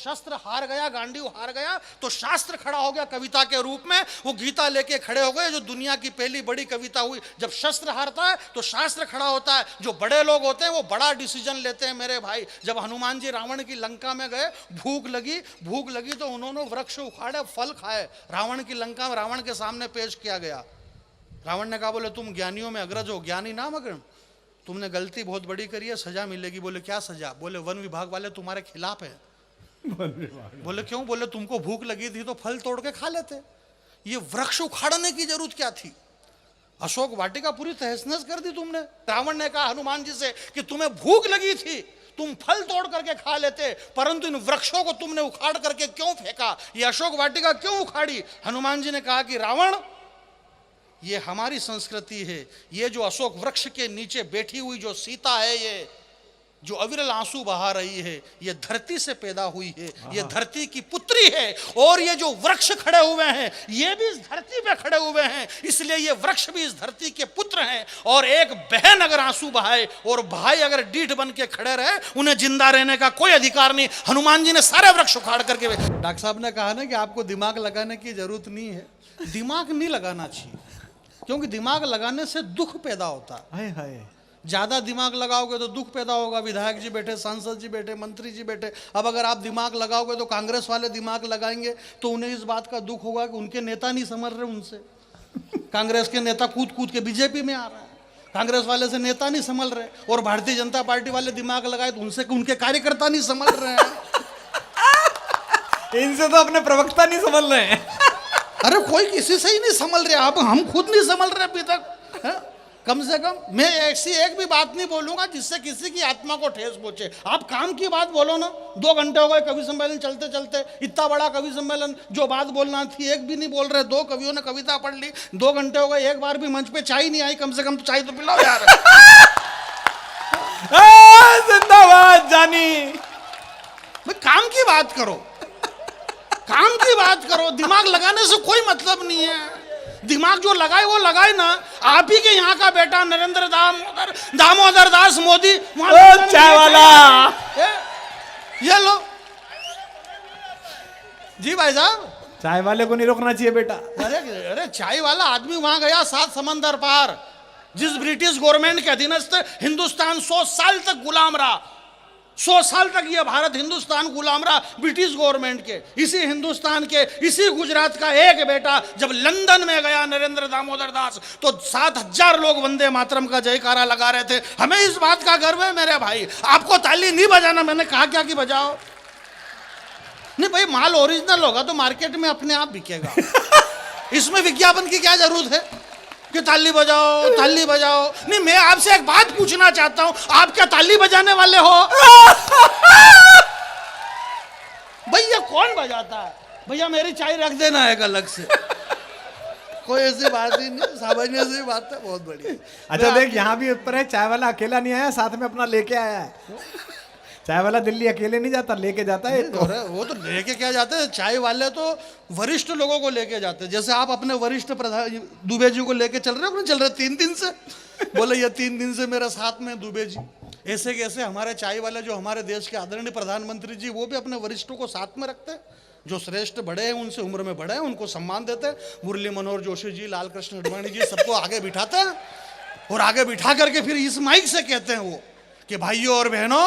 शस्त्र हार गया, गांडीव हार गया, तो शास्त्र खड़ा हो गया कविता के रूप में। वो गीता लेके खड़े हो गए, जो दुनिया की पहली बड़ी कविता हुई। जब शस्त्र हारता है तो शास्त्र खड़ा होता है। जो बड़े लोग होते हैं वो बड़ा डिसीजन लेते हैं मेरे भाई। जब हनुमान जी रावण की लंका में गए, भूख लगी तो उन्होंने वृक्ष उखाड़े, फल खाए। रावण की लंका में रावण के सामने पेश किया गया। रावण ने कहा, बोले तुम ज्ञानियों में अग्रज हो, ज्ञानी नाम अग्रम, तुमने गलती बहुत बड़ी करी है, सजा मिलेगी। बोले क्या सजा? बोले वन विभाग वाले तुम्हारे खिलाफ है। बोले क्यों? बोले तुमको भूख लगी थी तो फल तोड़ के खा लेते, ये वृक्ष उखाड़ने की जरूरत क्या थी? अशोक वाटिका पूरी तहस नहस कर दी तुमने। रावण ने कहा हनुमान जी से कि तुम्हें भूख लगी थी, तुम फल तोड़ करके खा लेते, परंतु इन वृक्षों को तुमने उखाड़ करके क्यों फेंका? ये अशोक वाटिका क्यों उखाड़ी? हनुमान जी ने कहा कि रावण, ये हमारी संस्कृति है। ये जो अशोक वृक्ष के नीचे बैठी हुई जो सीता है, ये जो अविरल आंसू बहा रही है, ये धरती से पैदा हुई है, ये धरती की पुत्री है। और ये जो वृक्ष खड़े हुए हैं, ये भी इस धरती पे खड़े हुए हैं, इसलिए ये वृक्ष भी इस धरती के पुत्र हैं। और एक बहन अगर आंसू बहाए और भाई अगर डीठ बन के खड़े रहे, उन्हें जिंदा रहने का कोई अधिकार नहीं। हनुमान जी ने सारे वृक्ष उखाड़ करके। डॉक्टर साहब ने कहा ना कि आपको दिमाग लगाने की जरूरत नहीं है। दिमाग नहीं लगाना चाहिए, क्योंकि दिमाग लगाने से दुख पैदा होता है। ज्यादा दिमाग लगाओगे तो दुख पैदा होगा। विधायक जी बैठे, सांसद जी बैठे, मंत्री जी बैठे। अब अगर आप दिमाग लगाओगे तो कांग्रेस वाले दिमाग लगाएंगे तो उन्हें इस बात का दुख होगा कि उनके नेता नहीं समझ रहे उनसे। कांग्रेस के नेता कूद कूद के बीजेपी में आ रहा है, कांग्रेस वाले से नेता नहीं संभल रहे। और भारतीय जनता पार्टी वाले दिमाग लगाए तो उनसे उनके कार्यकर्ता नहीं संभल रहे हैं। इनसे तो अपने प्रवक्ता नहीं संभल रहे हैं। अरे कोई किसी से ही नहीं संभल रहे, आप हम खुद नहीं संभल रहे अभी तक है? कम से कम मैं ऐसी एक भी बात नहीं बोलूंगा जिससे किसी की आत्मा को ठेस पहुंचे। आप काम की बात बोलो ना। 2 घंटे हो गए कवि सम्मेलन चलते चलते, इतना बड़ा कवि सम्मेलन, जो बात बोलना थी एक भी नहीं बोल रहे। 2 कवियों ने कविता पढ़ ली, 2 घंटे हो गए, एक बार भी मंच पे चाय नहीं आई। कम से कम तो चाय तो पिलाओ यार। जिंदाबाद जानी। भाई काम की बात करो, काम की बात करो। दिमाग लगाने से कोई मतलब नहीं है। दिमाग जो लगाए वो लगाए ना। आप ही के यहाँ का बेटा नरेंद्र दामोदर दास मोदी चाय वाला, ये लो जी भाई साहब, चाय वाले को नहीं रोकना चाहिए बेटा। अरे चाय वाला आदमी वहां गया 7 समंदर पार। जिस ब्रिटिश गवर्नमेंट के अधीनस्थ हिंदुस्तान 100 साल तक गुलाम रहा, 100 साल तक ये भारत हिंदुस्तान गुलाम रहा ब्रिटिश गवर्नमेंट के। इसी हिंदुस्तान के, इसी गुजरात का एक बेटा जब लंदन में गया नरेंद्र दामोदर दास, तो 7000 लोग वंदे मातरम का जयकारा लगा रहे थे। हमें इस बात का गर्व है मेरे भाई। आपको ताली नहीं बजाना, मैंने कहा क्या कि बजाओ। नहीं भाई, माल ओरिजिनल होगा तो मार्केट में अपने आप बिकेगा। इसमें विज्ञापन की क्या जरूरत है कि ताली बजाओ ताली बजाओ। नहीं, मैं आपसे एक बात पूछना चाहता हूं, आप क्या ताली बजाने वाले हो? भैया कौन बजाता है? भैया मेरी चाय रख देना है अलग से। कोई ऐसी बात ही नहीं, सामान्य सी बात है, बहुत बढ़िया। अच्छा देख, यहाँ भी ऊपर है, चाय वाला अकेला नहीं आया, साथ में अपना लेके आया है। चाय वाला दिल्ली अकेले नहीं जाता, लेके जाता है। वो तो लेके क्या जाते हैं, चाय वाले तो वरिष्ठ लोगों को लेके जाते हैं। जैसे आप अपने वरिष्ठ प्रधान दुबे जी को लेके चल रहे हो, चल रहे 3 दिन से। बोले ये 3 दिन से मेरे साथ में दुबे जी। ऐसे कैसे हमारे चाय वाले, जो हमारे देश के आदरणीय प्रधानमंत्री जी, वो भी अपने वरिष्ठों को साथ में रखते हैं। जो श्रेष्ठ बड़े हैं, उनसे उम्र में बड़े हैं, उनको सम्मान देते हैं। मुरली मनोहर जोशी जी, लाल कृष्ण अडवाणी जी, सबको आगे बिठाते हैं। और आगे बिठा करके फिर इस माइक से कहते हैं वो कि भाइयों और बहनों,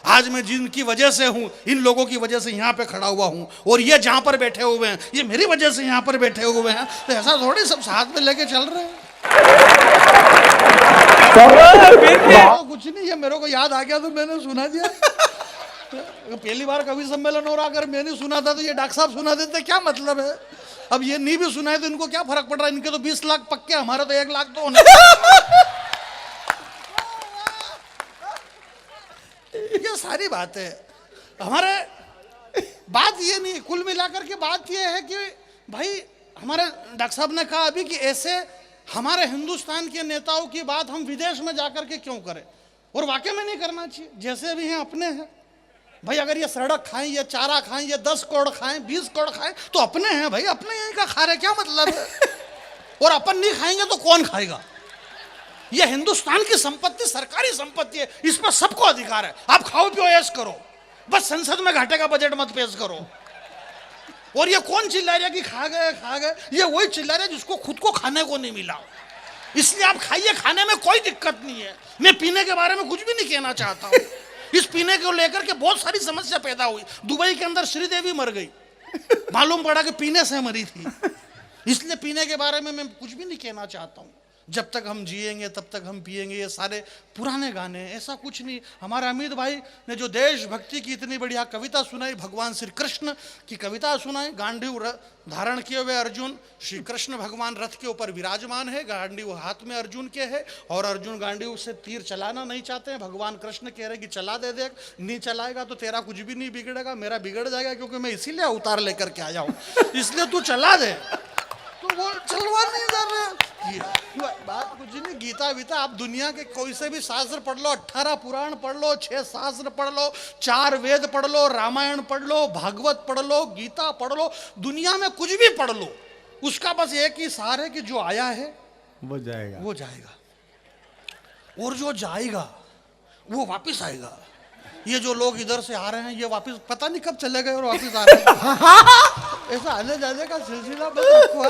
आज मैं जिनकी वजह से हूं, इन लोगों की वजह से यहाँ पे खड़ा हुआ हूं, और ये जहां पर बैठे हुए हैं, ये मेरी वजह से यहाँ पर बैठे हुए हैं। तो ऐसा थोड़ी सब साथ में लेके चल रहे हैं। कुछ नहीं, ये मेरे को याद आ गया तो मैंने सुना दिया। पहली बार कवि सम्मेलन हो रहा, अगर मैंने सुना था तो ये डॉक्टर साहब सुना देते, क्या मतलब है? अब ये नहीं भी सुनाए तो इनको क्या फर्क पड़ रहा है? इनके तो 20 लाख पक्के, हमारे तो 1 लाख तो होने। ये सारी बात है हमारे। बात ये नहीं, कुल मिलाकर के बात ये है कि भाई हमारे डॉक्टर साहब ने कहा अभी कि ऐसे हमारे हिंदुस्तान के नेताओं की बात हम विदेश में जाकर के क्यों करें, और वाकई में नहीं करना चाहिए। जैसे भी हैं अपने हैं भाई। अगर ये सड़क खाएं, ये चारा खाएं, ये 10 करोड़ खाएं, 20 करोड़ खाएं, तो अपने हैं भाई, अपने यहीं का खा रहे, क्या मतलब है? और अपन नहीं खाएंगे तो कौन खाएगा? ये हिंदुस्तान की संपत्ति सरकारी संपत्ति है, इस पर सबको अधिकार है। आप खाओ पियो ऐश करो, बस संसद में घाटे का बजट मत पेश करो। और ये कौन चिल्ला रहा कि खा गए, ये वही चिल्ला रहा जिसको खुद को खाने को नहीं मिला। इसलिए आप खाइए, खाने में कोई दिक्कत नहीं है। मैं पीने के बारे में कुछ भी नहीं कहना चाहता हूँ। इस पीने को लेकर के बहुत सारी समस्या पैदा हुई। दुबई के अंदर श्रीदेवी मर गई, मालूम पड़ा कि पीने से मरी थी। इसलिए पीने के बारे में मैं कुछ भी नहीं कहना चाहता हूँ। जब तक हम जिएंगे तब तक हम पिएंगे। ये सारे पुराने गाने, ऐसा कुछ नहीं। हमारे अमित भाई ने जो देशभक्ति की इतनी बढ़िया कविता सुनाई, भगवान श्री कृष्ण की कविता सुनाई। गांडीव धारण किए हुए अर्जुन, श्री कृष्ण भगवान रथ के ऊपर विराजमान है, गांडीव हाथ में अर्जुन के है, और अर्जुन गांडीव से तीर चलाना नहीं चाहते हैं। भगवान कृष्ण कह रहे कि चला दे, देख नहीं चलाएगा तो तेरा कुछ भी नहीं बिगड़ेगा, मेरा बिगड़ जाएगा, क्योंकि मैं इसीलिए अवतार लेकर के आया हूँ, इसलिए तू चला दे। तो वो चलवा नहीं कर रहे। बात कुछ नहीं। गीता वीता आप दुनिया के कोई से भी शास्त्र पढ़ लो, 18 पुराण पढ़ लो, 6 शास्त्र पढ़ लो, 4 वेद पढ़ लो, रामायण पढ़ लो, भागवत पढ़ लो, गीता पढ़ लो, दुनिया में कुछ भी पढ़ लो, उसका बस एक ही सार है कि जो आया है वो जाएगा, वो जाएगा, और जो जाएगा वो वापिस आएगा। ये जो लोग इधर से आ रहे हैं, ये वापस पता नहीं कब चले गए और वापस आ रहे हैं। ऐसा आने जाने का सिलसिला बस रखो,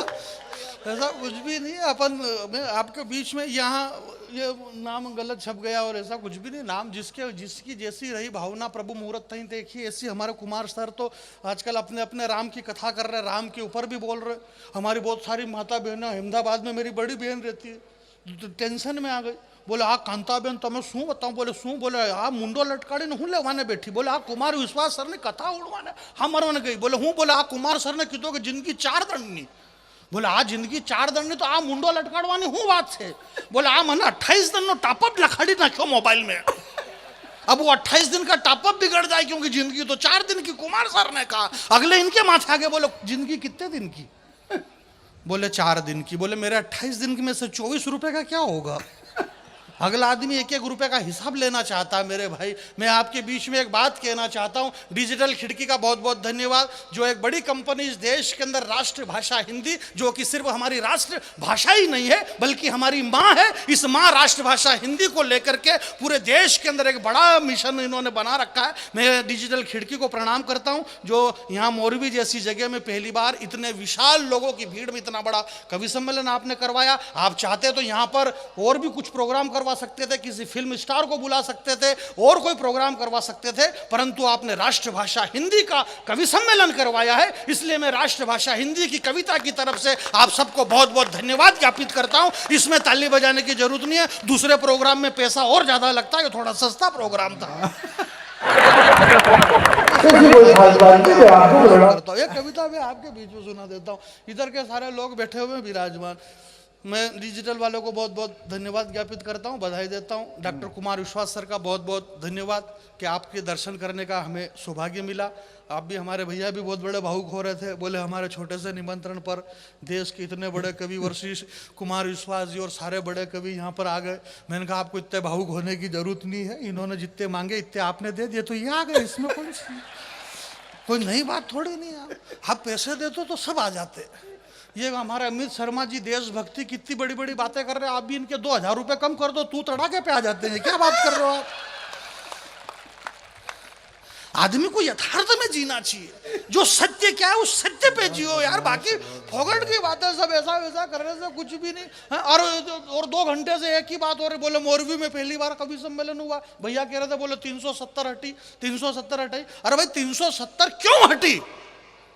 ऐसा कुछ भी नहीं है। मैं आपके बीच में यहाँ ये नाम गलत छप गया और ऐसा कुछ भी नहीं। नाम जिसकी जैसी रही भावना प्रभु मुहूर्त नहीं देखी, ऐसी हमारे कुमार सर तो आजकल अपने अपने राम की कथा कर रहे हैं, राम के ऊपर भी बोल रहे। हमारी बहुत सारी माता बहनें, अहमदाबाद में मेरी बड़ी बहन रहती है, टेंशन में आ गई। बोले आ कांता बेन तमें शू बताऊँ? बोले शू? बोले आ मुंडो लटकाड़ी ने हूँ लेवाने बैठी। बोले आ कुमार विश्वास सर ने कथा उड़वाने हम मरवाने गई। बोले हूँ? बोले आ कुमार सर ने कीधो कि जिंदगी 4 दंडनी। बोले आ जिंदगी 4 दंडनी तो आ मुंडो लटकाड़वानी हूँ बात है। बोले आ मैंने 28 दिन नो टॉपअप लखाड़ी नाख्यो मोबाइल में। अब वो 28 दिन का टॉपअप बिगड़ जाए, क्योंकि जिंदगी तो 4 दिन की कुमार सर ने कहा। अगले इनके माथे आगे बोले जिंदगी कितने दिन की? बोले 4 दिन की। बोले मेरे 28 दिन की में से 24 रुपए का क्या होगा? अगला आदमी 1-1 रुपए का हिसाब लेना चाहता है। मेरे भाई, मैं आपके बीच में एक बात कहना चाहता हूं। डिजिटल खिड़की का बहुत बहुत धन्यवाद, जो एक बड़ी कंपनी इस देश के अंदर राष्ट्रभाषा हिंदी, जो कि सिर्फ हमारी राष्ट्र भाषा ही नहीं है बल्कि हमारी माँ है, इस माँ राष्ट्रभाषा हिंदी को लेकर के पूरे देश के अंदर एक बड़ा मिशन इन्होंने बना रखा है। मैं डिजिटल खिड़की को प्रणाम करता हूँ, जो यहाँ मोरबी जैसी जगह में पहली बार इतने विशाल लोगों की भीड़ में इतना बड़ा कवि सम्मेलन आपने करवाया। आप चाहते तो यहाँ पर और भी कुछ प्रोग्राम करवा सकते थे, किसी फिल्म स्टार को बुला सकते थे और कोई प्रोग्राम करवा सकते थे, परंतु आपने राष्ट्रभाषा हिंदी का कवि सम्मेलन करवाया है। इसलिए मैं राष्ट्रभाषा हिंदी की कविता की तरफ से आप सबको बहुत बहुत धन्यवाद ज्ञापित करता हूं। इसमें ताली बजाने की जरूरत नहीं है, दूसरे प्रोग्राम में पैसा और ज्यादा लगता है, ये थोड़ा सस्ता प्रोग्राम था। ये कविता मैं आपके बीच में सुना देता हूँ। इधर के सारे लोग बैठे हुए विराजमान। मैं डिजिटल वालों को बहुत बहुत धन्यवाद ज्ञापित करता हूं, बधाई देता हूं। डॉक्टर कुमार विश्वास सर का बहुत बहुत धन्यवाद कि आपके दर्शन करने का हमें सौभाग्य मिला। आप भी, हमारे भैया भी बहुत बड़े भावुक हो रहे थे। बोले हमारे छोटे से निमंत्रण पर देश के इतने बड़े कवि वशिष्ठ कुमार विश्वास जी और सारे बड़े कवि यहाँ पर आ गए। मैंने कहा आपको इतने भावुक होने की जरूरत नहीं है, इन्होंने जितने मांगे इतने आपने दे दिए तो ये आ गए। इसमें कोई नई बात थोड़ी नहीं है। आप पैसे देते तो सब आ जाते। ये हमारे अमित शर्मा जी देशभक्ति कितनी बड़ी बड़ी बातें कर रहे हैं, आप भी इनके 2000 रुपए कम कर दो, तू तड़ाके पे आ जाते हैं। क्या बात कर रहे हो आप? आदमी को यथार्थ में जीना चाहिए, जो सत्य क्या है उस सत्य पे जियो यार। बाकी फोगट की बातें सब ऐसा वैसा करने से कुछ भी नहीं है। और 2 घंटे से एक ही बात हो रही। बोले मोरबी में पहली बार कवि सम्मेलन हुआ, भैया कह रहे थे, बोले 370 हटी, 370 हटाई। अरे भाई 370 क्यों हटी?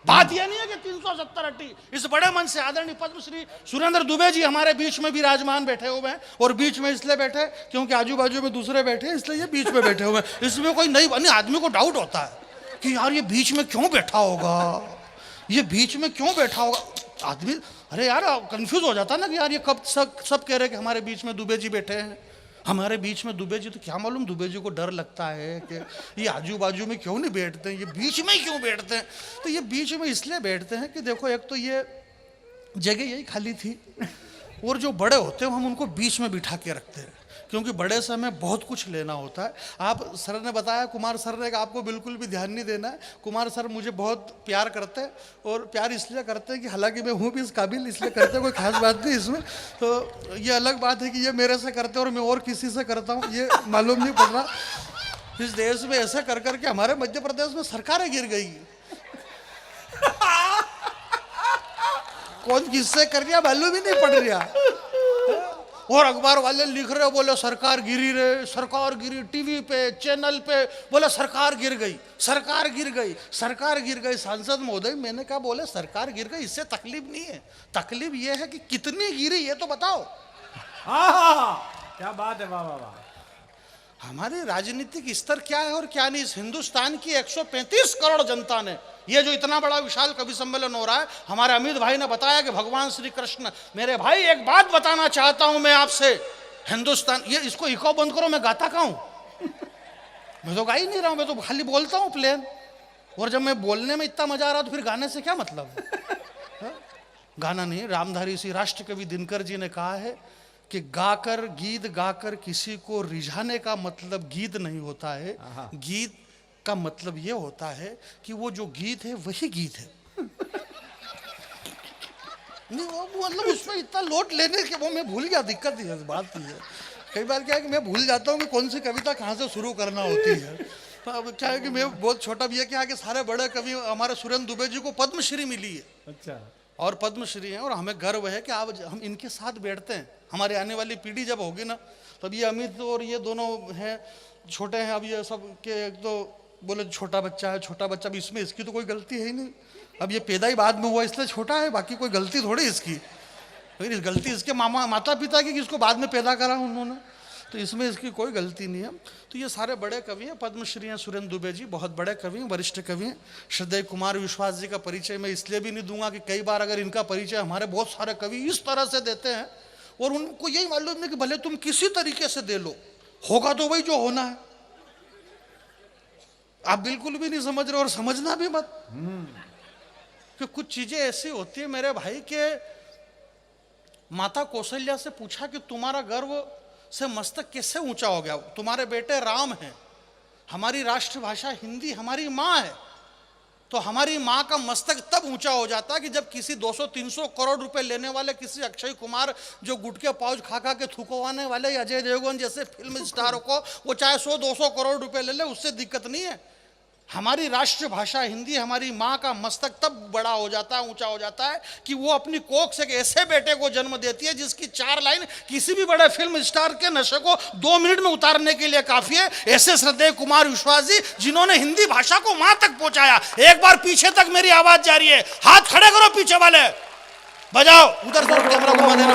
बात यह नहीं है कि 370 हटी। इस बड़े मन से आदरणीय पद्मश्री सुरेंद्र दुबे जी हमारे बीच में विराजमान बैठे हुए हैं, और बीच में इसलिए बैठे क्योंकि आजू बाजू में दूसरे बैठे, इसलिए ये बीच में बैठे हुए हैं। इसमें कोई नहीं, आदमी को डाउट होता है कि यार ये बीच में क्यों बैठा होगा, ये बीच में क्यों बैठा होगा। आदमी अरे यार कंफ्यूज हो जाता है ना कि यार ये कब सब कह रहे हैं कि हमारे बीच में दुबे जी बैठे हैं, हमारे बीच में दुबे जी। तो क्या मालूम दुबे जी को डर लगता है कि ये आजू बाजू में क्यों नहीं बैठते हैं, ये बीच में क्यों बैठते हैं। तो ये बीच में इसलिए बैठते हैं कि देखो, एक तो ये जगह यही खाली थी, और जो बड़े होते हैं हम उनको बीच में बिठा के रखते हैं, क्योंकि बड़े से हमें बहुत कुछ लेना होता है। आप सर ने बताया, कुमार सर ने, आपको बिल्कुल भी ध्यान नहीं देना है। कुमार सर मुझे बहुत प्यार करते हैं, और प्यार इसलिए करते हैं कि हालांकि मैं हूँ भी इस काबिल, इसलिए करते हैं, कोई खास बात नहीं इसमें। तो ये अलग बात है कि ये मेरे से करते हैं और मैं और किसी से करता हूँ, ये मालूम नहीं पड़ रहा। इस देश में ऐसे कर करके हमारे मध्य प्रदेश में सरकारें गिर गई। कौन किससे कर रहा मालूम ही नहीं पड़ रहा। और अखबार वाले लिख रहे, बोले सरकार गिरी रे, सरकार गिरी, टीवी पे चैनल पे बोले सरकार गिर गई, सरकार गिर गई, सरकार गिर गई। सांसद महोदय मैंने कहा बोले सरकार गिर गई, इससे तकलीफ नहीं है, तकलीफ ये है कि कितनी गिरी ये तो बताओ। क्या बात है, वाह वाह वाह। हमारे राजनीतिक स्तर क्या है और क्या नहीं। इस हिंदुस्तान की 135 करोड़ जनता ने ये जो इतना बड़ा विशाल कवि सम्मेलन हो रहा है, हमारे अमित भाई ने बताया कि भगवान श्री कृष्ण, मेरे भाई एक बात बताना चाहता हूं मैं आपसे, हिंदुस्तान, ये इसको इको बंद करो, मैं गाता कहाँ हूं? मैं तो गा ही नहीं रहा हूं, मैं तो खाली बोलता हूं प्लेन। और जब मैं बोलने में इतना मजा आ रहा तो फिर गाने से क्या मतलब है? गाना नहीं, रामधारी सिंह राष्ट्र कवि दिनकर जी ने कहा है कि गाकर गीत गाकर किसी को रिझाने का मतलब गीत नहीं होता है, गीत का मतलब ये होता है कि वो जो गीत है वही गीत है। नहीं वो मतलब उसमें इतना लोट लेने के वो मैं भूल गया, दिक्कत ही है, बात ही है। कई बार क्या है कि मैं भूल जाता हूँ कि कौन सी कविता कहाँ से शुरू करना होती है। तो अब क्या है कि मैं बहुत छोटा भी है क्या कि सारे बड़े कवि, हमारे सुरेंद्र दुबे जी को पद्मश्री मिली है। अच्छा। और पद्मश्री हैं और हमें गर्व है कि आप हम इनके साथ बैठते हैं। हमारी आने वाली पीढ़ी जब होगी ना, तब ये अमित और ये दोनों हैं, छोटे हैं, अब ये सब के एक तो बोले छोटा बच्चा है, छोटा बच्चा, भी इसमें इसकी तो कोई गलती है ही नहीं। अब ये पैदा ही बाद में हुआ इसलिए छोटा है, बाकी कोई गलती थोड़ी इसकी। लेकिन इस गलती इसके माता पिता की कि इसको बाद में पैदा करा उन्होंने, तो इसमें इसकी कोई गलती नहीं है। तो ये सारे बड़े कवि हैं, पद्मश्री हैं सुरेंद्र दुबे जी, बहुत बड़े कवि हैं, वरिष्ठ कवि हैं। श्रद्धेय कुमार विश्वास जी का परिचय मैं इसलिए भी नहीं दूंगा कि कई बार अगर इनका परिचय हमारे बहुत सारे कवि इस तरह से देते हैं और उनको यही मालूम नहीं कि भले तुम किसी तरीके से दे लो, होगा तो वही जो होना है। आप बिल्कुल भी नहीं समझ रहे और समझना भी मत, कि कुछ चीजें ऐसी होती है मेरे भाई के। माता कौशल्या से पूछा कि तुम्हारा गर्व से मस्तक कैसे ऊंचा हो गया? तुम्हारे बेटे राम हैं, हमारी राष्ट्रभाषा हिंदी, हमारी माँ है, तो हमारी माँ का मस्तक तब ऊंचा हो जाता है कि जब किसी 200-300 करोड़ रुपए लेने वाले किसी अक्षय कुमार जो गुटके पाउच खा खा के थूकवाने वाले अजय देवगन जैसे फिल्म स्टारों को वो चाहे 100-200 करोड़ रुपए ले ले, उससे दिक्कत नहीं है। हमारी राष्ट्रभाषा हिंदी, हमारी माँ का मस्तक तब बड़ा हो जाता है, ऊंचा हो जाता है कि वो अपनी कोख से एक ऐसे बेटे को जन्म देती है जिसकी 4 लाइन किसी भी बड़े फिल्म स्टार के नशे को 2 मिनट में उतारने के लिए काफी है। ऐसे श्रद्धेय कुमार विश्वास जी जिन्होंने हिंदी भाषा को माँ तक पहुंचाया। एक बार पीछे तक मेरी आवाज जा रही है, हाथ खड़े करो पीछे वाले, बजाओ उधर से कैमरा घुमा देना।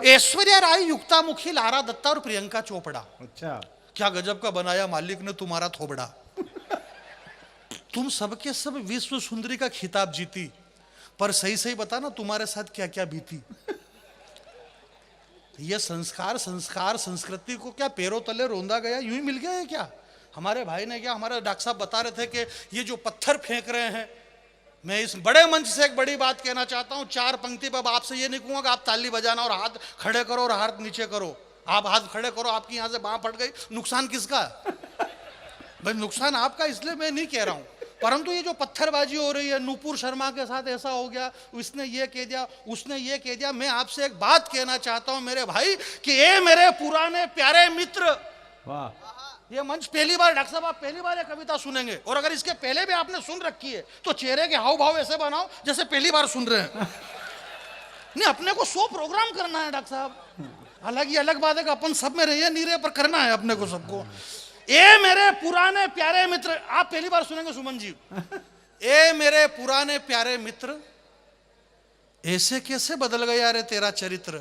ऐश्वर्या राय, युक्तामुखी, लारा दत्ता और प्रियंका चोपड़ा। अच्छा, क्या गजब का बनाया मालिक ने तुम्हारा थोबड़ा। तुम सबके सब विश्व सुंदरी का खिताब जीती, पर सही सही बता ना तुम्हारे साथ क्या क्या बीती। ये संस्कार संस्कृति को क्या पैरों तले रोंदा गया, यूं ही मिल गया है क्या? हमारे भाई ने क्या, हमारे डॉक्टर साहब बता रहे थे कि ये जो पत्थर फेंक रहे हैं, मैं इस बड़े मंच से एक बड़ी बात कहना चाहता हूं। 4 पंक्ति पर आपसे ये नहीं कहूंगा कि आप ताली बजाना और हाथ खड़े करो और हाथ नीचे करो। आप हाथ खड़े करो, आपकी यहां से बांह फट गई, नुकसान किसका? भाई नुकसान आपका, इसलिए मैं नहीं कह रहा हूं। परंतु ये जो पत्थरबाजी हो रही है, नूपुर शर्मा के साथ ऐसा हो गया, उसने ये कह दिया, उसने ये कह दिया, मैं आपसे एक बात कहना चाहता हूं मेरे भाई कि ये मेरे पुराने प्यारे मित्र। वाह, ये मंच पहली बार, डॉक्टर साहब आप पहली बार ये कविता सुनेंगे, और अगर इसके पहले भी आपने सुन रखी है तो चेहरे के हाव भाव ऐसे बनाओ जैसे पहली बार सुन रहे हैं। नहीं, अपने को 100 प्रोग्राम करना है डॉक्टर साहब। हालांकि अलग बात है कि अपन सब में रहिए नहीं रहे, पर करना है अपने को सबको। ए मेरे पुराने प्यारे मित्र, आप पहली बार सुनेंगे सुमन जी। ए मेरे पुराने प्यारे मित्र, ऐसे कैसे बदल गया रे तेरा चरित्र।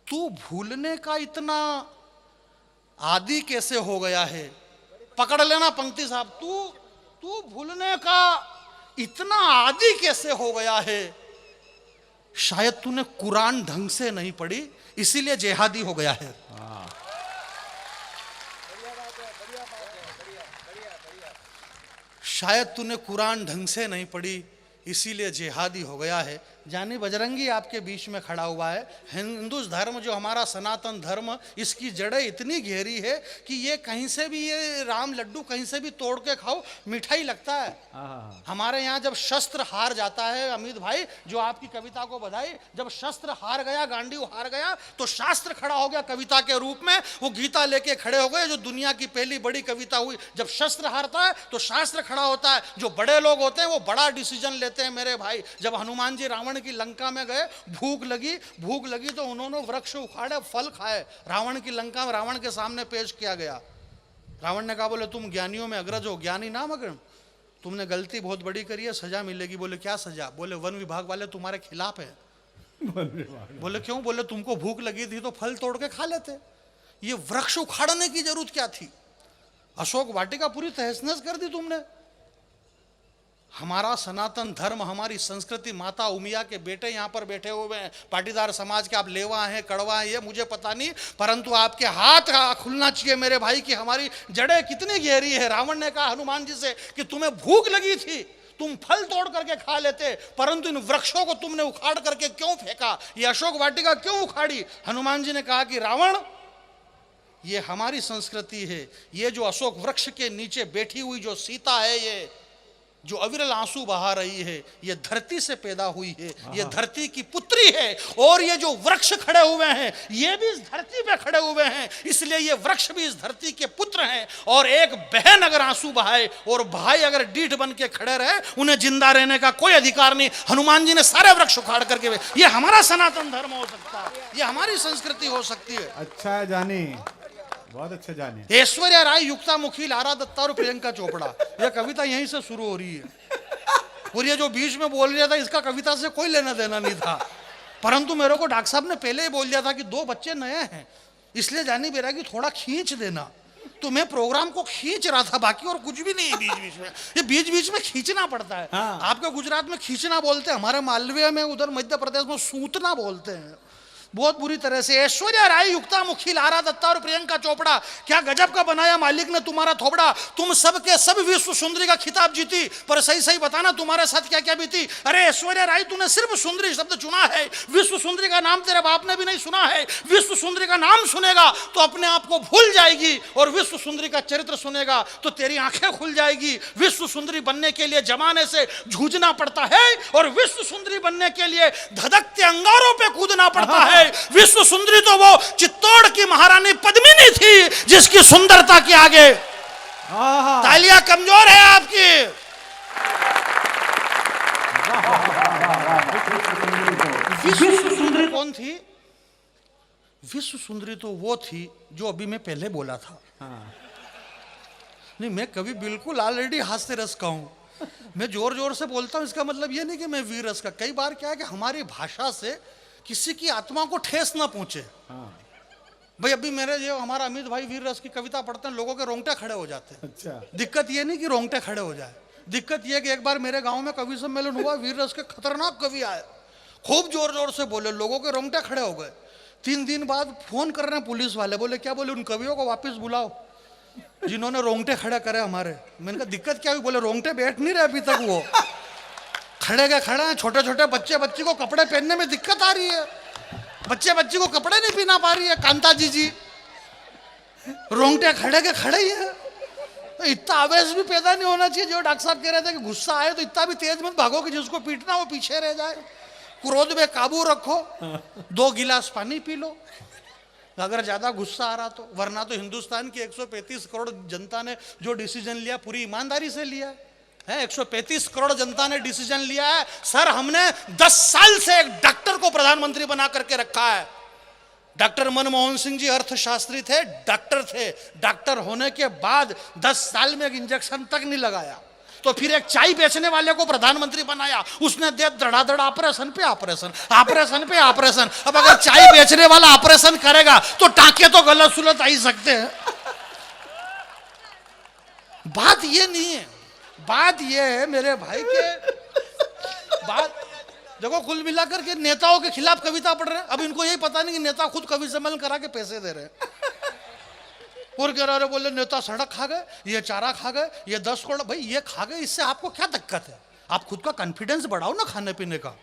तू भूलने का इतना आदि कैसे हो गया है। पकड़ लेना पंक्ति साहब, तू भूलने का इतना आदि कैसे हो गया है। शायद तूने कुरान ढंग से नहीं पढ़ी, इसीलिए जेहादी हो गया है। शायद तूने कुरान ढंग से नहीं पढ़ी, इसीलिए जेहादी हो गया है। जानी बजरंगी आपके बीच में खड़ा हुआ है। हिंदू धर्म जो हमारा सनातन धर्म, इसकी जड़ें इतनी गहरी है कि ये कहीं से भी, ये राम लड्डू कहीं से भी तोड़ के खाओ मीठा ही लगता है। हमारे यहाँ जब शस्त्र हार जाता है, अमित भाई जो आपकी कविता को बधाई, जब शस्त्र हार गया, गांडीव हार गया, तो शास्त्र खड़ा हो गया कविता के रूप में। वो गीता लेके खड़े हो गए जो दुनिया की पहली बड़ी कविता हुई। जब शस्त्र हारता है तो शास्त्र खड़ा होता है। जो बड़े लोग होते हैं वो बड़ा डिसीजन लेते हैं मेरे भाई। जब हनुमान जी रावण की लंका में गए, भूख लगी तो उन्होंने वृक्ष उखाड़े, फल खाए। रावण की लंका में रावण के सामने पेश किया गया। रावण ने कहा, बोले तुम ज्ञानियों में अग्रज हो, ज्ञानी नाम अग्र, तुमने गलती बहुत बड़ी करी है, सजा मिलेगी। बोले क्या सजा? बोले वन विभाग वाले तुम्हारे खिलाफ है। बोले क्यों? बोले तुमको भूख लगी थी तो फल तोड़ के खा लेते, ये वृक्ष उखाड़ने की जरूरत क्या थी? अशोक वाटिका पूरी तहस नहस कर दी तुमने। हमारा सनातन धर्म, हमारी संस्कृति, माता उमिया के बेटे यहाँ पर बैठे हुए हैं, पाटीदार समाज के। आप लेवा हैं, कड़वा हैं, ये मुझे पता नहीं, परंतु आपके हाथ खुलना चाहिए मेरे भाई कि हमारी जड़ें कितनी गहरी है। रावण ने कहा हनुमान जी से कि तुम्हें भूख लगी थी, तुम फल तोड़ करके खा लेते, परंतु इन वृक्षों को तुमने उखाड़ करके क्यों फेंका? ये अशोक वाटिका क्यों उखाड़ी? हनुमान जी ने कहा कि रावण, ये हमारी संस्कृति है। ये जो अशोक वृक्ष के नीचे बैठी हुई जो सीता है, ये जो अविरल आंसू बहा रही है, ये धरती से पैदा हुई है, ये धरती की पुत्री है। और ये जो वृक्ष खड़े हुए हैं, ये भी इस धरती पे खड़े हुए हैं, इसलिए ये वृक्ष भी इस धरती के पुत्र हैं। और एक बहन अगर आंसू बहाए और भाई अगर डीठ बन के खड़े रहे, उन्हें जिंदा रहने का कोई अधिकार नहीं। हनुमान जी ने सारे वृक्ष उखाड़ करके, ये हमारा सनातन धर्म हो सकता है, ये हमारी संस्कृति हो सकती है। अच्छा है जानी, बहुत अच्छा जानी। ऐश्वर्या राय, युक्ता मुखी, लारा दत्ता और प्रियंका चोपड़ा, यह कविता यहीं से शुरू हो रही है। और ये जो बीच में बोल रहा था, इसका कविता से कोई लेना देना नहीं था, परंतु मेरे को डॉक्टर साहब ने पहले ही बोल दिया था कि 2 बच्चे नए हैं, इसलिए जानी बैरागी थोड़ा खींच देना। तो मैं प्रोग्राम को खींच रहा था, बाकी और कुछ भी नहीं है। बीच बीच में ये बीच बीच में खींचना पड़ता है। हाँ। आपके गुजरात में खींचना बोलते हैं, हमारे मालवीय में, उधर मध्य प्रदेश में सूतना बोलते हैं, बहुत बुरी तरह से। ऐश्वर्या राय, युक्ता मुखी, लारा दत्ता और प्रियंका चोपड़ा, क्या गजब का बनाया मालिक ने तुम्हारा थोबड़ा। तुम सब के सब विश्व सुंदरी का खिताब जीती, पर सही सही बताना तुम्हारे साथ क्या क्या बीती। अरे ऐश्वर्या राय, तूने सिर्फ सुंदरी शब्द चुना है, विश्व सुंदरी का नाम तेरे बाप ने भी नहीं सुना है। विश्व सुंदरी का नाम सुनेगा तो अपने आप को भूल जाएगी, और विश्व सुंदरी का चरित्र सुनेगा तो तेरी आंखें खुल जाएगी। विश्व सुंदरी बनने के लिए जमाने से जूझना पड़ता है, और विश्व सुंदरी बनने के लिए धधकते अंगारों पे कूदना पड़ता है। विश्व सुंदरी तो वो चित्तौड़ की महारानी पद्मिनी थी, जिसकी सुंदरता के आगे तालियां कमजोर है आपकी। विश्व सुंदरी कौन थी? विश्व सुंदरी तो वो थी जो अभी मैं पहले बोला था। नहीं, मैं कभी बिल्कुल ऑलरेडी हास्य रस का हूं, मैं जोर जोर से बोलता हूं, इसका मतलब ये नहीं कि मैं वीर रस का। कई बार क्या है कि हमारी भाषा से किसी की आत्मा को ठेस ना पहुंचे। भाई अभी मेरे जो हमारा अमित भाई वीर रस की कविता पढ़ते हैं, लोगों के रोंगटे खड़े हो जाते हैं। अच्छा। दिक्कत ये नहीं कि रोंगटे खड़े हो जाए, दिक्कत ये कि एक बार मेरे गांव में कवि सम्मेलन हुआ, वीर रस के खतरनाक कवि आए, खूब जोर जोर से बोले, लोगों के रोंगटे खड़े हो गए। 3 दिन बाद फोन कर रहे हैं पुलिस वाले, बोले क्या? बोले उन कवियों को वापिस बुलाओ जिन्होंने रोंगटे खड़े करे हमारे। मैंने कहा दिक्कत क्या हुई? बोले रोंगटे बैठ नहीं रहे अभी तक, वो खड़े के खड़े हैं। छोटे छोटे बच्ची को कपड़े पहनने में दिक्कत आ रही है, बच्ची को कपड़े नहीं पहना पा रही है कांता जी, रोंगटे खड़े के खड़े ही है। तो इतना आवेश भी पैदा नहीं होना चाहिए। जो डॉक्टर साहब कह रहे थे कि गुस्सा आए तो इतना भी तेज मत भागो कि जिसको पीटना वो पीछे रह जाए। क्रोध में काबू रखो, 2 गिलास पानी पी लो अगर ज्यादा गुस्सा आ रहा तो, वरना तो हिंदुस्तान की 135 करोड़ जनता ने जो डिसीजन लिया पूरी ईमानदारी से लिया है। 135 करोड़ जनता ने डिसीजन लिया है। सर, हमने 10 साल से एक डॉक्टर को प्रधानमंत्री बना करके रखा है। डॉक्टर मनमोहन सिंह जी अर्थशास्त्री थे, डॉक्टर थे, डॉक्टर होने के बाद 10 साल में एक इंजेक्शन तक नहीं लगाया। तो फिर एक चाय बेचने वाले को प्रधानमंत्री बनाया, उसने दे धड़ाधड़ ऑपरेशन पे ऑपरेशन, ऑपरेशन पे ऑपरेशन। अब अगर चाय बेचने वाला ऑपरेशन करेगा तो टांके तो गलत सुलत आ ही सकते हैं। बात ये नहीं है, बात ये है मेरे भाई के, बात देखो कुल मिलाकर के नेताओं के खिलाफ कविता पढ़ रहे हैं। अब इनको यही पता नहीं कि नेता खुद कवि सम्मेलन करा के पैसे दे रहे हैं। और कह रहे बोले नेता सड़क खा गए, ये चारा खा गए, ये 10 करोड़। भाई ये खा गए, इससे आपको क्या दिक्कत है? आप खुद का कॉन्फिडेंस बढ़ाओ ना खाने पीने का।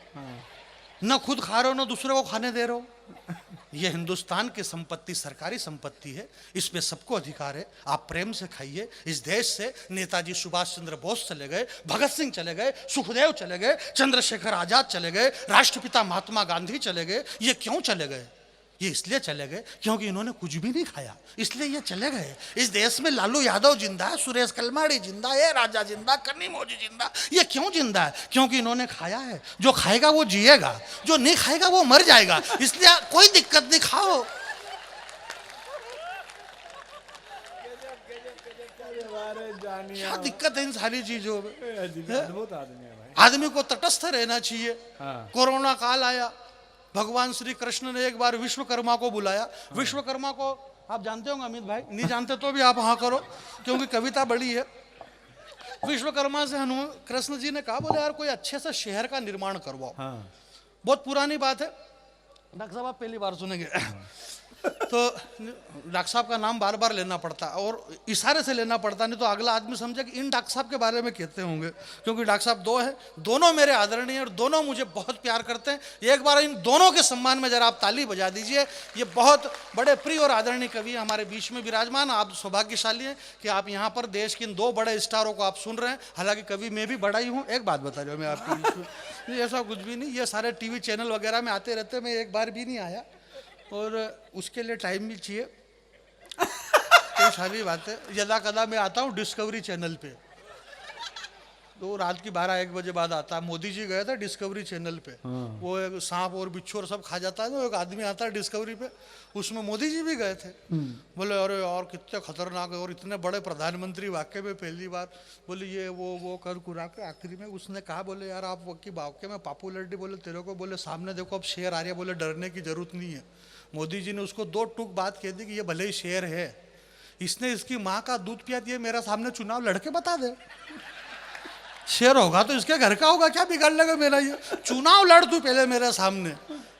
न खुद खा रहे हो न दूसरे को खाने दे रहे हो। ये हिंदुस्तान की संपत्ति सरकारी संपत्ति है, इस पे सबको अधिकार है, आप प्रेम से खाइए। इस देश से नेताजी सुभाष चंद्र बोस चले गए, भगत सिंह चले गए, सुखदेव चले गए, चंद्रशेखर आजाद चले गए, राष्ट्रपिता महात्मा गांधी चले गए। ये क्यों चले गए? ये इसलिए चले गए क्योंकि इन्होंने कुछ भी नहीं खाया, इसलिए ये चले गए। इस देश में लालू यादव जिंदा है, सुरेश कलमाड़ी जिंदा है, राजा जिंदा, कन्नी मौजी जिंदा। ये क्यों जिंदा है? क्योंकि इन्होंने खाया है। जो खाएगा वो जिएगा, जो नहीं खाएगा वो मर जाएगा। इसलिए कोई दिक्कत नहीं, खाओ। क्या दिक्कत है इन सारी चीजों में? आदमी को तटस्थ रहना चाहिए। कोरोना काल आया, भगवान श्री कृष्ण ने एक बार विश्वकर्मा को बुलाया। विश्वकर्मा को आप जानते होंगे अमित भाई, नहीं जानते तो भी आप हाँ करो क्योंकि कविता बड़ी है। विश्वकर्मा से हनुमान कृष्ण जी ने कहा, बोले यार कोई अच्छे से शहर का निर्माण करवाओ। बहुत पुरानी बात है, डॉक्टर साहब आप पहली बार सुनेंगे। तो डॉक्टर साहब का नाम बार बार लेना पड़ता और इशारे से लेना पड़ता, नहीं तो अगला आदमी समझे कि इन डॉक्टर साहब के बारे में कहते होंगे, क्योंकि डॉक्टर साहब दो हैं, दोनों मेरे आदरणीय और दोनों मुझे बहुत प्यार करते हैं। एक बार इन दोनों के सम्मान में जरा आप ताली बजा दीजिए। ये बहुत बड़े प्रिय और आदरणीय कवि हमारे बीच में विराजमान। आप सौभाग्यशाली हैं कि आप यहाँ पर देश के इन दो बड़े स्टारों को आप सुन रहे हैं। हालांकि कवि मैं भी बड़ा ही हूँ। एक बात बता रहा हूँ मैं आपके बीच में, ऐसा कुछ भी नहीं, ये सारे टीवी चैनल वगैरह में आते रहते, मैं एक बार भी नहीं आया और उसके लिए टाइम भी चाहिए। तो सारी बातें यदा कदा मैं आता हूँ डिस्कवरी चैनल पे, तो रात की 12-1 बजे बाद आता है। मोदी जी गए थे डिस्कवरी चैनल पे, वो एक सांप और बिच्छू और सब खा जाता है ना, एक आदमी आता है डिस्कवरी पे, उसमें मोदी जी भी गए थे। बोले अरे और कितने खतरनाक है और इतने बड़े प्रधानमंत्री वाकई में पहली बार। बोले ये वो कर कुरा के आखिरी में उसने कहा, बोले यार आप की वाकई में पॉपुलरिटी, बोले तेरे को, बोले सामने देखो अब शेर आ रही है, बोले डरने की जरूरत नहीं है। मोदी जी ने उसको 2 टूक बात कह दी कि ये भले ही शेर है, इसने इसकी माँ का दूध पिया दिया, मेरा सामने चुनाव लड़के बता दे। शेर होगा तो इसके घर का होगा, क्या बिगाड़ लेगा मेरा? ये चुनाव लड़ तू पहले मेरे सामने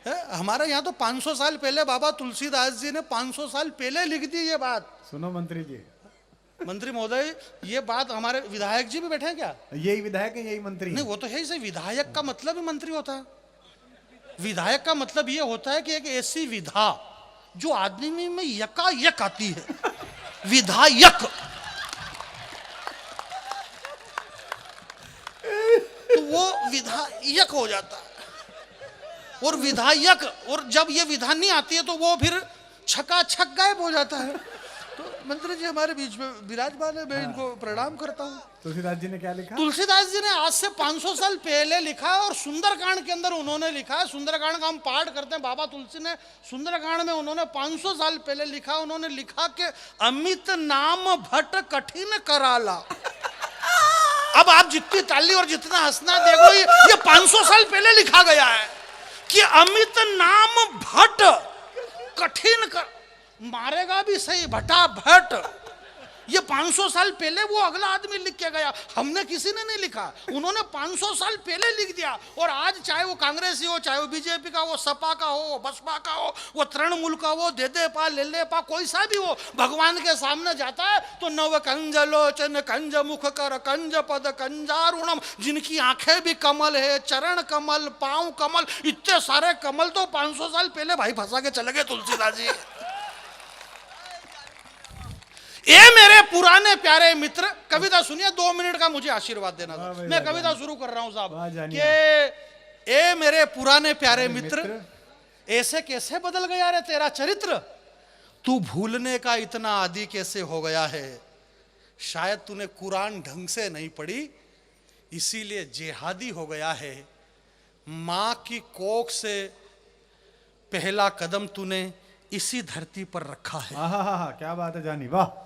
है। हमारे यहाँ तो 500 साल पहले बाबा तुलसीदास जी ने 500 साल पहले लिख दी ये बात। सुनो मंत्री जी, मंत्री महोदय, ये बात हमारे विधायक जी भी बैठे हैं क्या? यही विधायक है, यही मंत्री नहीं, वो तो है ही। विधायक का मतलब ही मंत्री होता है। विधायक का मतलब ये होता है कि एक ऐसी विधा जो आदमी में यकायक आती है, विधायक। तो वो विधायक हो जाता है। और विधायक, और जब ये विधा नहीं आती है तो वो फिर छक्का गायब हो जाता है। तो मंत्री जी हमारे बीच में विराजमान है, मैं इनको प्रणाम करता हूँ। तुलसीदास जी ने क्या लिखा? तुलसीदास जी ने आज से 500 साल पहले लिखा है और सुंदरकांड के अंदर उन्होंने लिखा है। सुंदरकांड का हम पाठ करते हैं, बाबा तुलसी ने सुंदरकांड में उन्होंने 500 साल पहले लिखा। उन्होंने लिखा कि अमित नाम भट्ट कठिन कराला। अब आप जितनी ताली और जितना हंसना देखो, ये 500 साल पहले लिखा गया है कि अमित नाम भट्ट कठिन कर, मारेगा भी सही भट्टा भट्ट। ये 500 साल पहले वो अगला आदमी लिख के गया, हमने किसी ने नहीं लिखा, उन्होंने 500 साल पहले लिख दिया। और आज चाहे वो कांग्रेसी हो, चाहे वो बीजेपी का हो, सपा का हो, बसपा का हो, वो तृणमूल का हो, देदेपा लेलेपा, कोई सा भी हो, भगवान के सामने जाता है तो नव कंज लोचन कंज मुख कर कंज पद कंजारुणम, जिनकी आंखें भी कमल है, चरण कमल, पांव कमल, इतने सारे कमल तो 500 साल पहले भाई फंसा के चले गए तुलसीदास जी। ए मेरे पुराने प्यारे मित्र, कविता सुनिए, 2 मिनट का मुझे आशीर्वाद देना था। मैं कविता शुरू कर रहा हूं साहब कि ए मेरे पुराने प्यारे मित्र, ऐसे कैसे बदल गया रे तेरा चरित्र, तू भूलने का इतना आदी कैसे हो गया है, शायद तूने कुरान ढंग से नहीं पढ़ी इसीलिए जेहादी हो गया है, मां की कोख से पहला कदम तूने इसी धरती पर रखा है। आहा, क्या बात है जानी, वाह।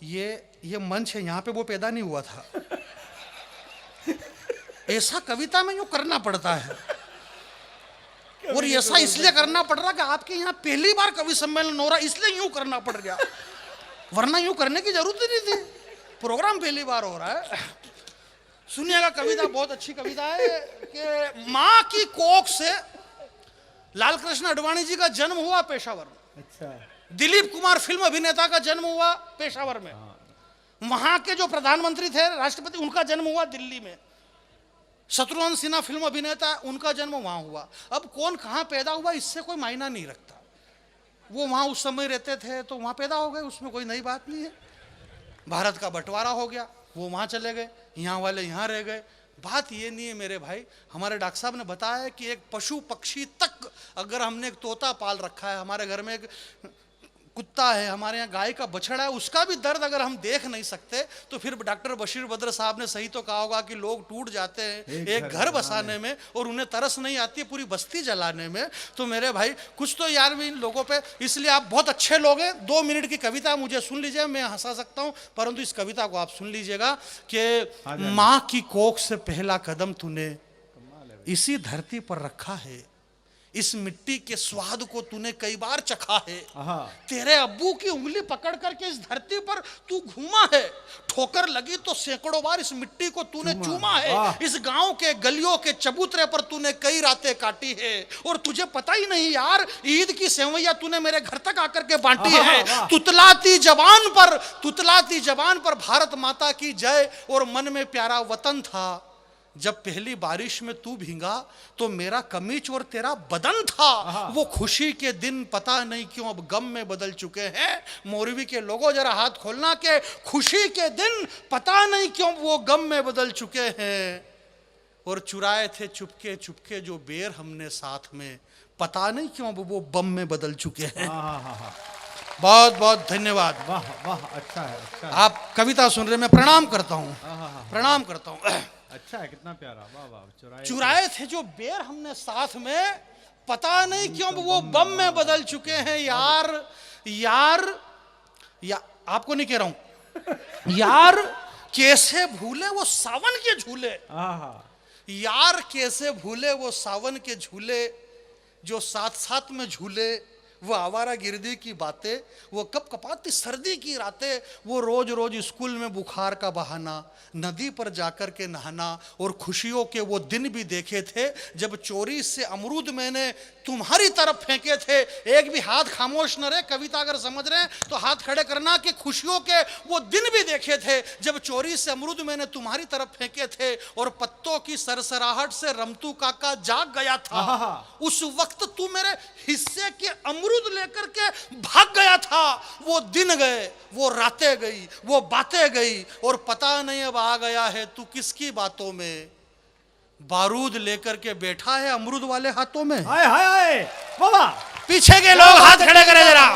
ये मंच है, यहाँ पे वो पैदा नहीं हुआ था। ऐसा कविता में यूं करना पड़ता है, और ऐसा इसलिए करना पड़ रहा कि आपके यहाँ पहली बार कवि सम्मेलन हो रहा, इसलिए यूं करना पड़ गया, वरना यूं करने की जरूरत ही नहीं थी। प्रोग्राम पहली बार हो रहा है। सुनिएगा, कविता बहुत अच्छी कविता है कि माँ की कोख से लाल कृष्ण अडवाणी जी का जन्म हुआ पेशावर में। अच्छा। दिलीप कुमार फिल्म अभिनेता का जन्म हुआ पेशावर में। वहां के जो प्रधानमंत्री थे, राष्ट्रपति, उनका जन्म हुआ दिल्ली में। शत्रुघ्न सिन्हा फिल्म अभिनेता, उनका जन्म वहां हुआ। अब कौन कहाँ पैदा हुआ इससे कोई मायना नहीं रखता, वो वहां उस समय रहते थे तो वहां पैदा हो गए, उसमें कोई नई बात नहीं है। भारत का बंटवारा हो गया, वो वहां चले गए, यहाँ वाले यहाँ रह गए। बात ये नहीं है मेरे भाई, हमारे डॉक्टर साहब ने बताया है कि एक पशु पक्षी तक, अगर हमने एक तोता पाल रखा है, हमारे घर में एक कुत्ता है, हमारे यहाँ गाय का बछड़ा है, उसका भी दर्द अगर हम देख नहीं सकते तो फिर डॉक्टर बशीर बद्र साहब ने सही तो कहा होगा कि लोग टूट जाते हैं एक घर बसाने में और उन्हें तरस नहीं आती है पूरी बस्ती जलाने में। तो मेरे भाई कुछ तो यार भी इन लोगों पे, इसलिए आप बहुत अच्छे लोग हैं। 2 मिनट की कविता मुझे सुन लीजिए, मैं हंसा सकता हूं परंतु इस कविता को आप सुन लीजिएगा कि माँ की कोख से पहला कदम तूने इसी धरती पर रखा है, इस मिट्टी के स्वाद को तूने कई बार चखा है, तेरे अब्बू की उंगली पकड़ करके इस धरती पर तू घूमा है, ठोकर लगी तो सैकड़ों बार इस मिट्टी को तूने चूमा है, इस गांव के गलियों के चबूतरे पर तूने कई रातें काटी है और तुझे पता ही नहीं यार ईद की सेवैया तूने मेरे घर तक आकर के बांटी है। तुतलाती जबान पर भारत माता की जय और मन में प्यारा वतन था, जब पहली बारिश में तू भींगा तो मेरा कमीज और तेरा बदन था, वो खुशी के दिन पता नहीं क्यों अब गम में बदल चुके हैं। मोरवी के लोगों जरा हाथ खोलना के खुशी के दिन पता नहीं क्यों वो गम में बदल चुके हैं, और चुराए थे चुपके चुपके जो बेर हमने साथ में, पता नहीं क्यों अब वो बम में बदल चुके हैं। बहुत बहुत धन्यवाद। वाह वाह, अच्छा है, अच्छा है। आप कविता सुन रहे, मैं प्रणाम करता हूँ, प्रणाम करता हूँ। अच्छा है, कितना प्यारा, वाह वाह। चुराए थे जो बेर हमने साथ में, पता नहीं क्यों वो बम में बदल चुके हैं यार। आपको नहीं कह रहा हूं यार, कैसे भूले वो सावन के झूले, यार कैसे भूले वो सावन के झूले, जो साथ साथ में झूले, वो आवारा गिरदी की बातें, वो कप कपाती सर्दी की रातें, वो रोज रोज स्कूल में बुखार का बहाना, नदी पर जाकर के नहाना, और खुशियों के वो दिन भी देखे थे जब चोरी से अमरूद मैंने तुम्हारी तरफ फेंके थे। एक भी हाथ खामोश न रहे, कविता अगर समझ रहे हैं तो हाथ खड़े करना कि खुशियों के वो दिन भी देखे थे जब चोरी से अमरूद मैंने तुम्हारी तरफ फेंके थे, और पत्तों की सरसराहट से रमतू काका जाग गया था, उस वक्त तू मेरे हिस्से के अमरूद लेकर के भाग गया था। वो दिन गए, वो रातें गई, वो बातें गई, और पता नहीं अब आ गया है तू किसकी बातों में, बारूद लेकर के बैठा है अमरूद वाले हाथों में। हाय हाय हाय, वाह, पीछे के लोग हाथ खड़े करें जरा।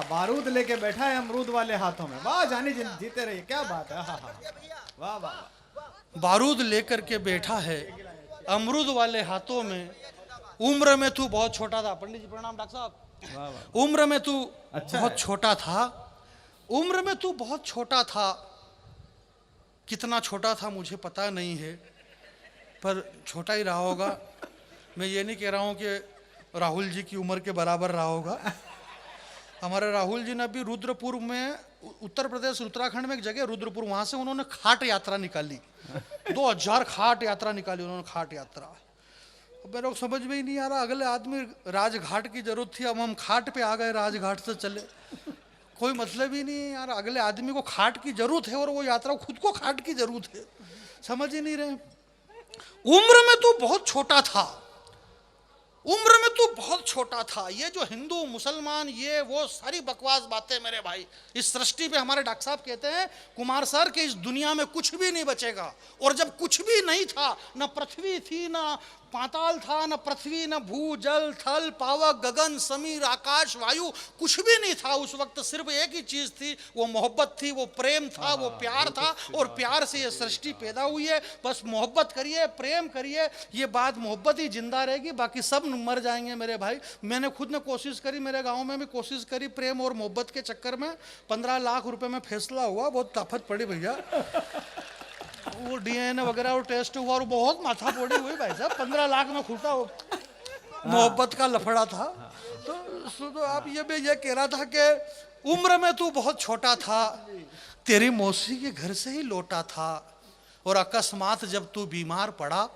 बारूद लेके बैठा है अमरूद वाले हाथों में, वाह जानी जीते रहिए, क्या बात है, वाह वाह। बारूद लेकर के बैठा है अमरूद वाले हाथों में, उम्र में तू बहुत छोटा था। पंडित जी प्रणाम। डॉक्टर साहब, उम्र में तू बहुत छोटा था, उम्र में तू बहुत छोटा था, कितना छोटा था मुझे पता नहीं है पर छोटा ही रहा होगा। मैं ये नहीं कह रहा हूँ कि राहुल जी की उम्र के बराबर रहा होगा। हमारे राहुल जी ने अभी रुद्रपुर में, उत्तर प्रदेश उत्तराखंड में एक जगह रुद्रपुर, वहाँ से उन्होंने खाट यात्रा निकाली, 2000 खाट यात्रा निकाली उन्होंने, खाट यात्रा। मेरे को समझ में ही नहीं आ रहा, अगले आदमी राजघाट की जरूरत थी, अब हम खाट पे आ गए, राजघाट से चले, कोई मतलब ही नहीं है यार। अगले आदमी को खाट की जरूरत है और वो यात्रा खुद को खाट की जरूरत है, समझ ही नहीं रहे। उम्र में तू बहुत छोटा था, उम्र में तू बहुत छोटा था। ये जो हिंदू मुसलमान ये वो सारी बकवास बातें मेरे भाई, इस सृष्टि पे हमारे डॉक्टर साहब कहते हैं कुमार सर कि इस दुनिया में कुछ भी नहीं बचेगा, और जब कुछ भी नहीं था, न पृथ्वी थी, न पाताल था, न पृथ्वी, न भू जल थल पावक गगन समीर आकाश वायु, कुछ भी नहीं था उस वक्त, सिर्फ एक ही चीज थी, वो मोहब्बत थी, वो प्रेम था, वो प्यार था, और प्यार से ये सृष्टि पैदा हुई है। बस मोहब्बत करिए, प्रेम करिए, ये बात मोहब्बत ही जिंदा रहेगी, बाकी सब मर जाएंगे मेरे भाई। मैंने खुद ने कोशिश करी, मेरे गाँव में भी कोशिश करी, प्रेम और मोहब्बत के चक्कर में 15 लाख रुपए में फैसला हुआ, बहुत ताकत पड़ी भैया, वो डीएनए वगैरह वो टेस्ट हुआ और बहुत माथा फोड़ी हुई भाई साहब, 15 लाख में खुटा हो, मोहब्बत का लफड़ा था। तो आप ये कह रहा था कि उम्र में तू बहुत छोटा था, तेरी मौसी के घर से ही लौटा था, और अकस्मात जब तू बीमार पड़ा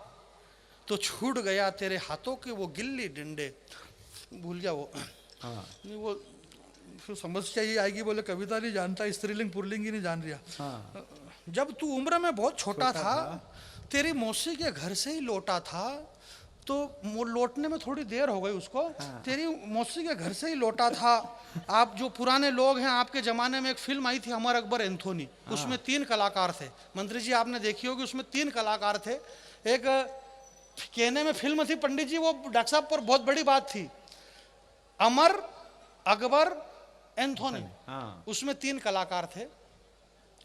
तो छूट गया तेरे हाथों के वो गिल्ली डंडे, भूल गया वो। वो फिर समस्या ये आएगी, बोले कविता नहीं जानता, स्त्रीलिंग पुरलिंग ही नहीं जान रहा। जब तू उम्र में बहुत छोटा था, तेरी मौसी के घर से ही लौटा था, तो वो लौटने में थोड़ी देर हो गई उसको। तेरी मौसी के घर से ही लौटा था। आप जो पुराने लोग हैं, आपके जमाने में एक फिल्म आई थी अमर अकबर एंथोनी, उसमें 3 कलाकार थे। मंत्री जी आपने देखी होगी, उसमें 3 कलाकार थे। एक कहने में फिल्म थी पंडित जी, वो डॉक्टर साहब पर बहुत बड़ी बात थी, अमर अकबर एंथोनी। उसमें 3 कलाकार थे।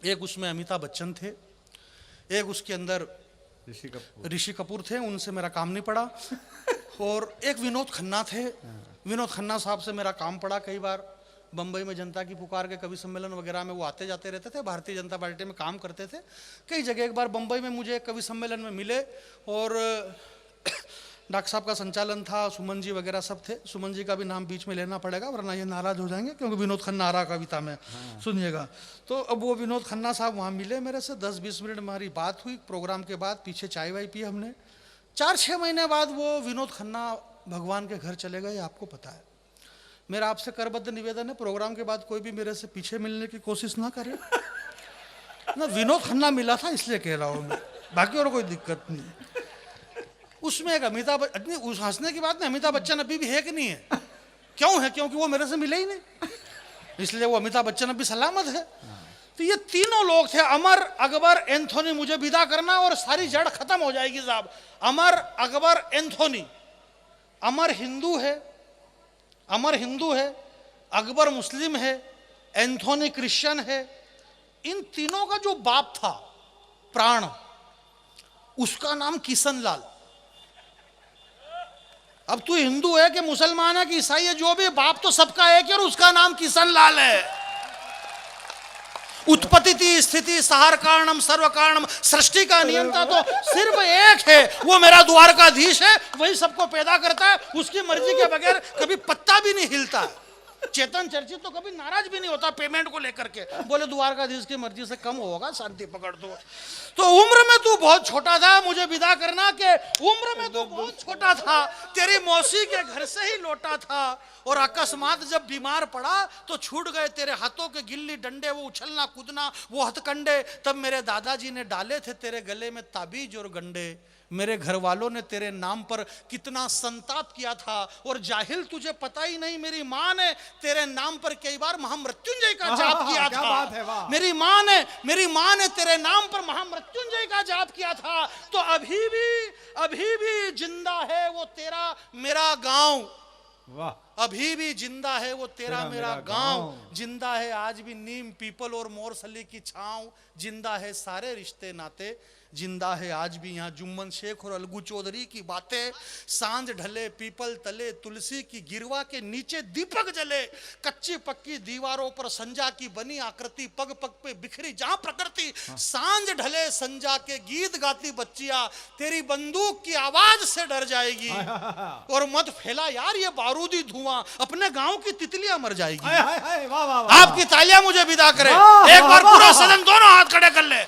एक उसमें अमिताभ बच्चन थे, एक उसके अंदर ऋषि कपूर थे, उनसे मेरा काम नहीं पड़ा, और एक विनोद खन्ना थे। विनोद खन्ना साहब से मेरा काम पड़ा कई बार। बम्बई में जनता की पुकार के कवि सम्मेलन वगैरह में वो आते जाते रहते थे, भारतीय जनता पार्टी में काम करते थे कई जगह। एक बार बम्बई में मुझे कवि सम्मेलन में मिले, और डॉक्टर साहब का संचालन था, सुमन जी वगैरह सब थे। सुमन जी का भी नाम बीच में लेना पड़ेगा वरना ये नाराज हो जाएंगे, क्योंकि विनोद खन्ना आ रहा कविता में। सुनिएगा। तो अब वो विनोद खन्ना साहब वहाँ मिले मेरे से, 10-20 मिनट हमारी बात हुई। प्रोग्राम के बाद पीछे चाय वाय पी हमने। 4-6 महीने बाद वो विनोद खन्ना भगवान के घर चले गए, आपको पता है। मेरा आपसे करबद्ध निवेदन है, प्रोग्राम के बाद कोई भी मेरे से पीछे मिलने की कोशिश ना करे ना। विनोद खन्ना मिला था इसलिए कह रहा हूँ मैं, बाकी और कोई दिक्कत नहीं। उसमें एक अमिताभ, उस हंसने की बात नहीं, अमिताभ बच्चन अभी भी है कि नहीं है? क्यों है? क्योंकि वो मेरे से मिले ही नहीं, इसलिए वो अमिताभ बच्चन अभी सलामत है। तो ये तीनों लोग थे, अमर अकबर एंथोनी। मुझे विदा करना और सारी जड़ खत्म हो जाएगी साहब। अमर अकबर एंथोनी, अमर हिंदू है, अमर हिंदू है, अकबर मुस्लिम है, एंथोनी क्रिश्चियन है। इन तीनों का जो बाप था प्राण, उसका नाम किशन लाल। अब तू हिंदू है कि मुसलमान है कि ईसाई है, जो भी, बाप तो सबका एक है और उसका नाम किशन लाल है। उत्पत्ति स्थिति सहार कारणम सर्व कारणम, सृष्टि का नियंता तो सिर्फ एक है, वो मेरा द्वारकाधीश है। वही सबको पैदा करता है, उसकी मर्जी के बगैर कभी पत्ता भी नहीं हिलता। चेतन चर्चित तो कभी नाराज भी नहीं होता पेमेंट को लेकर के, बोले द्वारकाधीश की मर्जी से कम होगा, शांति पकड़ दो। तो उम्र में तू बहुत छोटा था, मुझे विदा करना के उम्र में तू बहुत छोटा था, तेरी मौसी के घर से ही लौटा था, और अकस्मात जब बीमार पड़ा तो छूट गए तेरे हाथों के गिल्ली डंडे, वो उछलना कूदना, वो हथकंडे। तब मेरे दादाजी ने डाले थे तेरे गले में ताबीज और गंडे। मेरे घर वालों ने तेरे नाम पर कितना संताप किया था, और जाहिल तुझे पता ही नहीं, मेरी माँ ने तेरे नाम पर कई बार महामृत्युंजय का जाप किया था। मेरी माँ ने तेरे नाम पर महामृत्युंजय का जाप किया था। तो अभी भी जिंदा है वो तेरा मेरा गांव। वाह, अभी भी जिंदा है वो तेरा मेरा गांव। जिंदा है आज भी नीम पीपल और मोरसली की छांव। जिंदा है सारे रिश्ते नाते, जिंदा है आज भी यहाँ जुम्मन शेख और अलगू चौधरी की बातें। सांझ ढले पीपल तले तुलसी की गिरवा के नीचे दीपक जले, कच्ची पक्की दीवारों पर संजा की बनी आकृति, पग पग पे बिखरी जहां प्रकृति। सांझ ढले संजा के गीत गाती बच्चियां, तेरी बंदूक की आवाज से डर जाएगी। और मत फैला यार ये बारूदी धुआं, अपने गांव की तितलियां मर जाएगी। आपकी तालियां मुझे विदा करें। एक बार पूरा सदन दोनों हाथ खड़े कर ले।